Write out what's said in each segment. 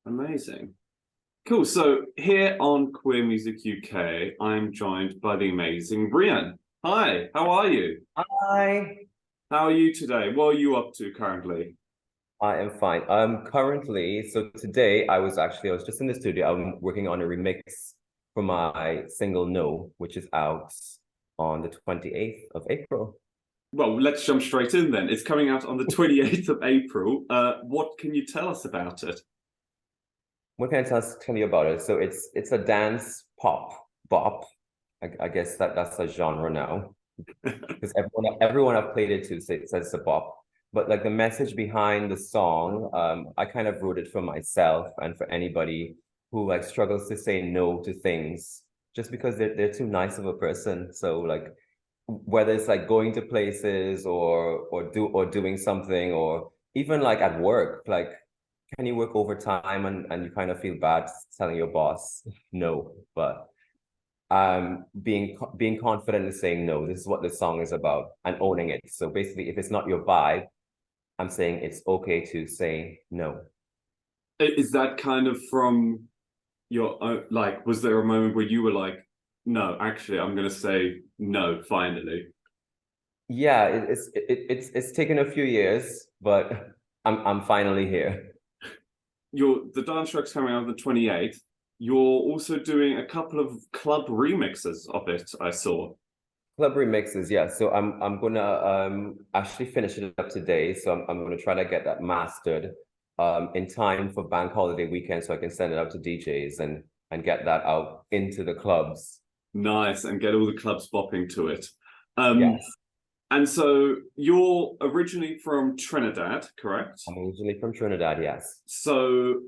Amazing. Cool. So here on Queer Music UK, I'm joined by the amazing Rhian. Hi, how are you? Hi. How are you today? What are you up to currently? I am fine. Currently, so today I was just in the studio. I'm working on a remix for my single No, which is out on the 28th of April. Well, let's jump straight in then. It's coming out on the 28th of April. What can you tell us about it? What can I tell you about it? So it's a dance pop bop. I guess that's a genre now because everyone I've played it to says it's a bop. But like the message behind the song, I kind of wrote it for myself and for anybody who like struggles to say no to things just because they're too nice of a person. So like whether it's like going to places or doing something or even like at work, like can you work overtime and you kind of feel bad telling your boss no, but being confident in saying no, this is what the song is about, and owning it. So basically if it's not your vibe, I'm saying it's okay to say no. Is that kind of from your own, like, was there a moment where you were like, no, actually, I'm going to say no, finally? Yeah, it's taken a few years, but I'm finally here. The dance track's coming out on the 28th. You're also doing a couple of club remixes of it, I saw. Club remixes, yeah. So I'm gonna actually finish it up today. So I'm gonna try to get that mastered in time for bank holiday weekend so I can send it out to DJs and get that out into the clubs. Nice, and get all the clubs bopping to it. Um, Yes. and so you're originally from Trinidad, correct? I'm originally from Trinidad, yes. So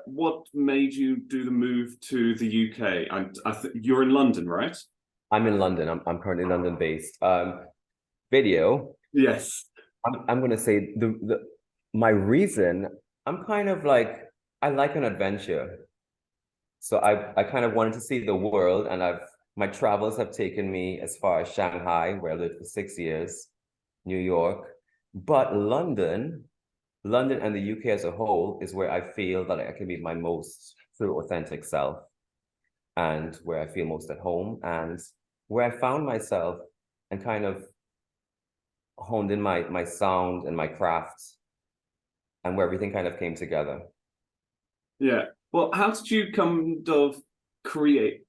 what made you do the move to the UK? And you're in London, right? I'm in London. I'm currently London based. Video. Yes. I'm gonna say the my reason, I'm kind of like I like an adventure. So I kind of wanted to see the world, and my travels have taken me as far as Shanghai, where I lived for 6 years, New York, but London and the UK as a whole is where I feel that I can be my most true, authentic self, and where I feel most at home, and where I found myself and kind of honed in my sound and my craft, and where everything kind of came together. Yeah. Well, how did you kind of create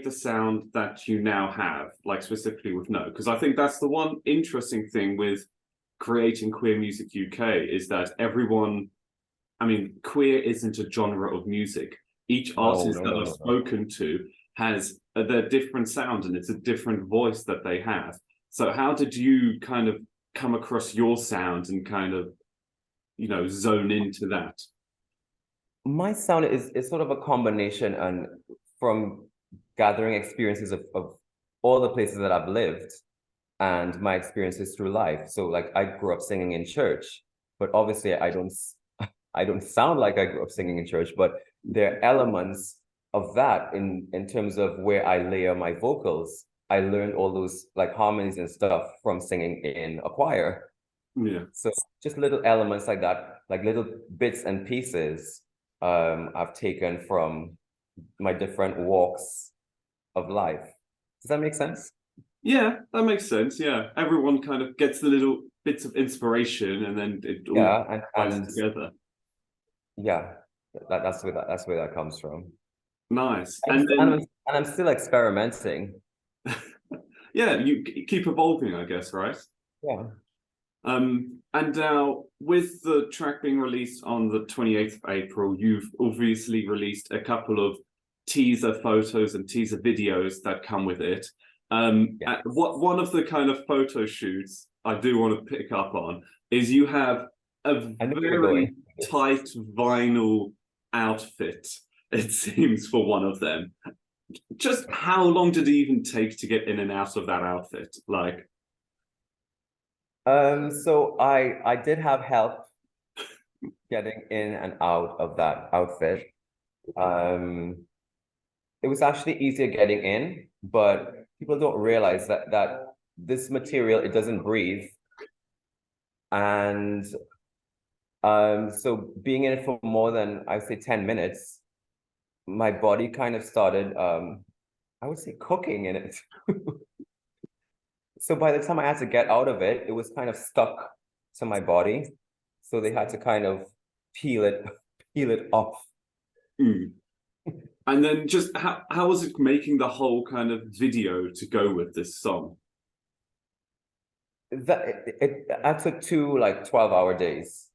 the sound that you now have, like specifically with No? Because I think that's the one interesting thing with creating queer music UK is that everyone, I mean, queer isn't a genre of music. Each No, artist no, that no, I've no, no. spoken to has their different sound and it's a different voice that they have. So how did you kind of come across your sound and kind of, zone into that? My sound is sort of a combination and from gathering experiences of all the places that I've lived and my experiences through life. So like I grew up singing in church, but obviously I don't sound like I grew up singing in church, but there are elements of that in terms of where I layer my vocals. I learned all those like harmonies and stuff from singing in a choir. Yeah. So just little elements like that, like little bits and pieces, I've taken from my different walks of life. Does that make sense? Yeah, that makes sense. Yeah. Everyone kind of gets the little bits of inspiration and then it all Yeah, ties and together. yeah, that's where that comes from. Nice. And, And and I'm, then, and I'm still experimenting. yeah, you keep evolving, I guess, right? Yeah. And now with the track being released on the 28th of April, you've obviously released a couple of teaser photos and teaser videos that come with it. Yeah. What one of the kind of photo shoots I do want to pick up on is you have a I know where you're very going. tight vinyl outfit, it seems, for one of them. Just how long did it even take to get in and out of that outfit? Like, So I did have help getting in and out of that outfit. Um, it was actually easier getting in, but people don't realize that this material, it doesn't breathe. And So being in it for more than, I would say, 10 minutes, my body kind of started, I would say, cooking in it. So by the time I had to get out of it, it was kind of stuck to my body. So they had to kind of peel it, peel it off. Mm. And then just how was it making the whole kind of video to go with this song? I took two like 12-hour days.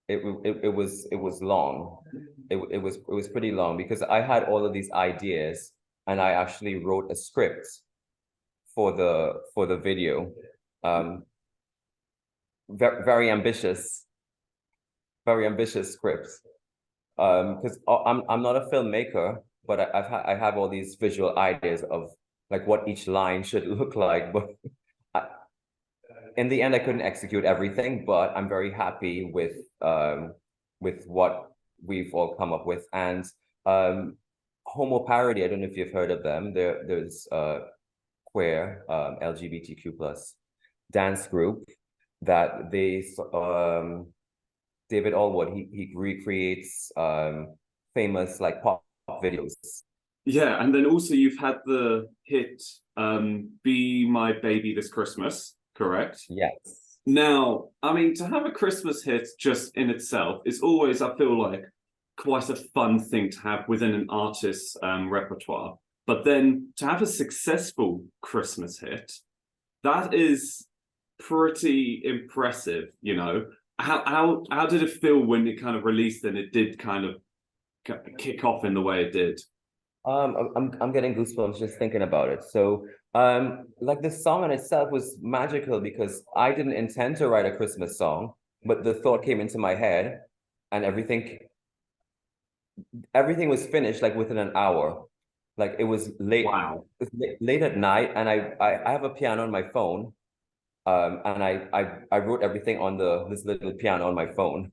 It was long. It was pretty long because I had all of these ideas and I actually wrote a script for the video. Very ambitious scripts. Because I'm not a filmmaker, but I have all these visual ideas of like what each line should look like. But in the end, I couldn't execute everything, but I'm very happy with what we've all come up with. And Homo Parody, I don't know if you've heard of them. There's queer LGBTQ plus dance group that David Allwood, he recreates famous like pop videos. Yeah, and then also you've had the hit Be My Baby This Christmas, correct? Yes. Now, I mean, to have a Christmas hit just in itself is always, I feel like, quite a fun thing to have within an artist's repertoire. But then to have a successful Christmas hit, that is pretty impressive, you know. How did it feel when it kind of released and it did kind of kick off in the way it did? I'm getting goosebumps just thinking about it. So like the song in itself was magical because I didn't intend to write a Christmas song, but the thought came into my head and everything was finished like within an hour. Like it was late. Wow. It was late at night, and I have a piano on my phone. And I wrote everything on this little piano on my phone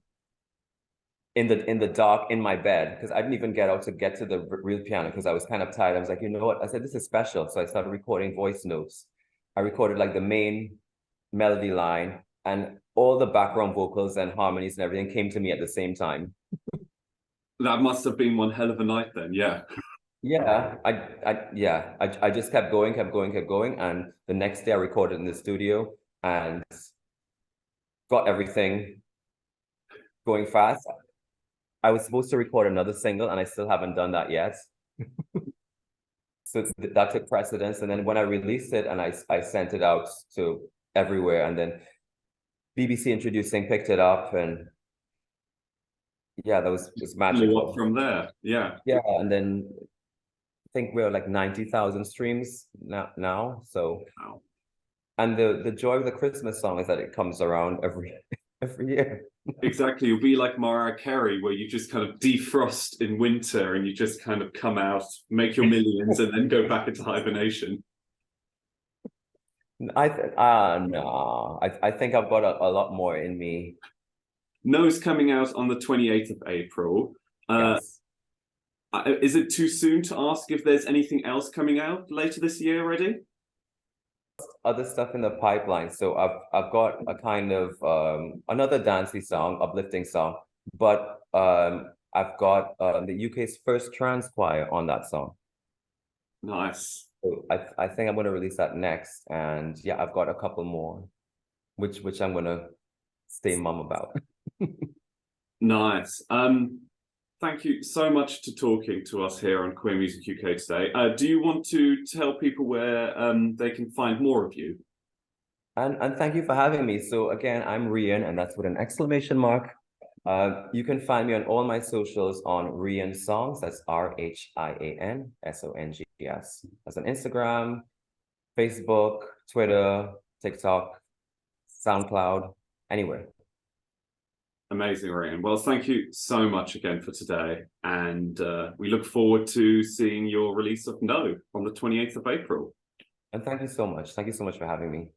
in the dark in my bed because I didn't even get out to get to the real piano because I was kind of tired. I was like, you know what? I said, this is special. So I started recording voice notes. I recorded like the main melody line and all the background vocals and harmonies and everything came to me at the same time. That must have been one hell of a night then, yeah. Yeah, I just kept going. And the next day I recorded in the studio and got everything going fast. I was supposed to record another single and I still haven't done that yet. So that took precedence. And then when I released it and I sent it out to everywhere and then BBC Introducing picked it up and yeah, that was magical. From there, yeah. Yeah, and then I think we're like 90,000 streams now. So Wow. and the joy of the Christmas song is that it comes around every year. Exactly. You'll be like Mariah Carey, where you just kind of defrost in winter and you just kind of come out, make your millions, and then go back into hibernation. No, I think I've got a lot more in me. No's coming out on the 28th of April. Yes. Is it too soon to ask if there's anything else coming out later this year already? Other stuff in the pipeline. So I've got a kind of another dancey song, uplifting song, but I've got the UK's first trans choir on that song. Nice. So I think I'm going to release that next, and yeah, I've got a couple more, which I'm going to stay mum about. Nice. Thank you so much for talking to us here on Queer Music UK today. Do you want to tell people where they can find more of you? And thank you for having me. So again, I'm Rhian, and that's with an exclamation mark. You can find me on all my socials on Rhian Songs. That's RHIAN SONGS. That's on Instagram, Facebook, Twitter, TikTok, SoundCloud, anywhere. Amazing, Rhian. Well, thank you so much again for today. And we look forward to seeing your release of No on the 28th of April. And thank you so much. Thank you so much for having me.